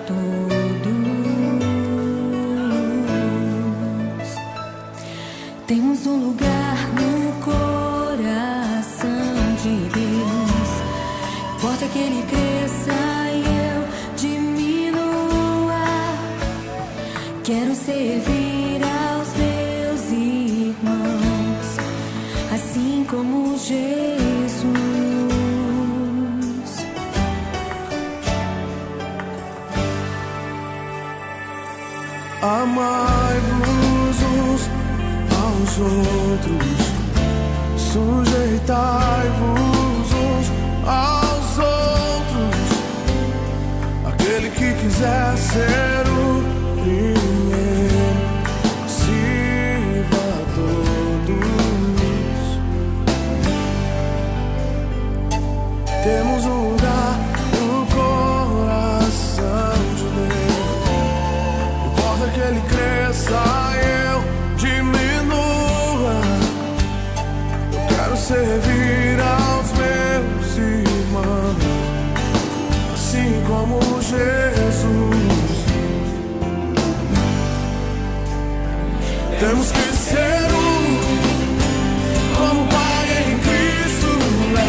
todos. Temos um lugar no coração de Deus. Importa que Ele cresça e eu diminua. Quero servir aos meus irmãos, assim como Jesus. Amai-vos uns aos outros, sujeitai-vos uns aos outros. Aquele que quiser ser o primeiro, sirva a todos. Temos um lugar no coração de Deus. Importa que Ele cresça e eu diminua. Eu quero servir aos meus irmãos, assim como Jesus. Temos que ser como o Pai em Cristo é.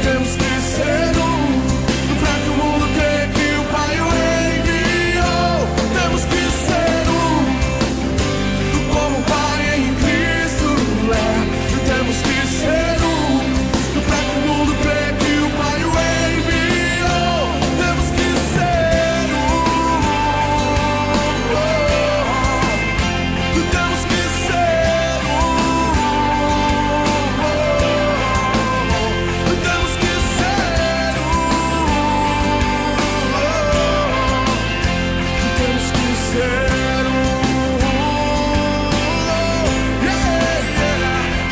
Temos que ser pra que o mundo creia que o Pai o enviou. Temos que ser como o Pai em Cristo é. Temos que ser pra que o mundo creia que o Pai o enviou. Temos que ser temos que ser temos que ser temos que ser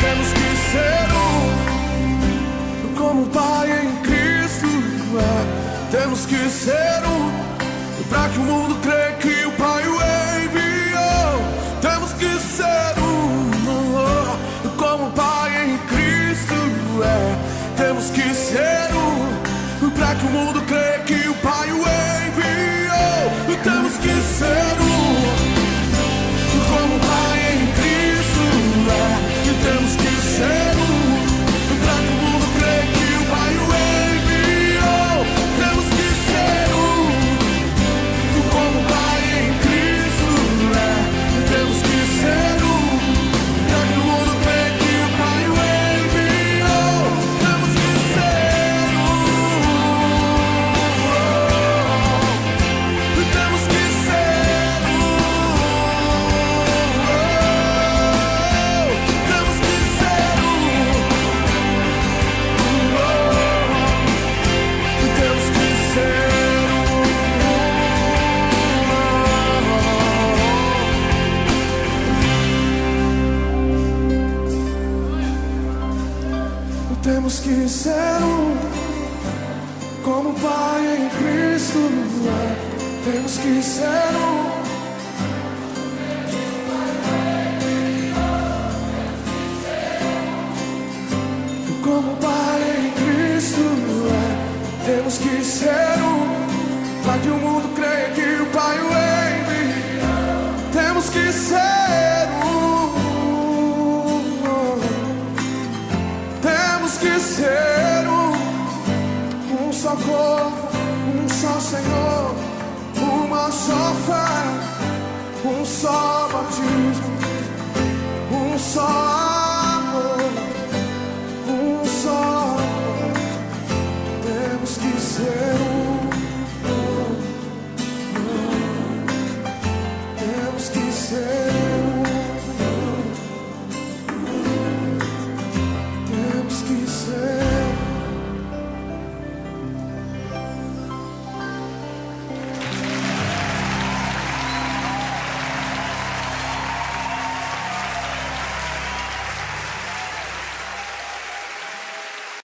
temos que ser como o Pai em Cristo é. Temos que ser pra que o mundo creia que o Pai o enviou. Temos que ser como o Pai em Cristo é. Temos que ser pra que o mundo creia que o Pai o enviou. Temos que ser como o Pai em Cristo é. Temos que ser pra que o mundo creia que o Pai o enviou. Temos que ser como o Pai em Cristo é. Temos que ser pra que o mundo creia que o Pai o enviou. Temos que ser temos que ser temos que ser temos que ser temos que ser como o Pai em Cristo é. Temos que ser como o Pai em Cristo é. Temos que ser para que o mundo creia que o Pai o enviou. Temos que ser temos que ser um só corpo, um só Senhor, uma só fé, um só batismo, um só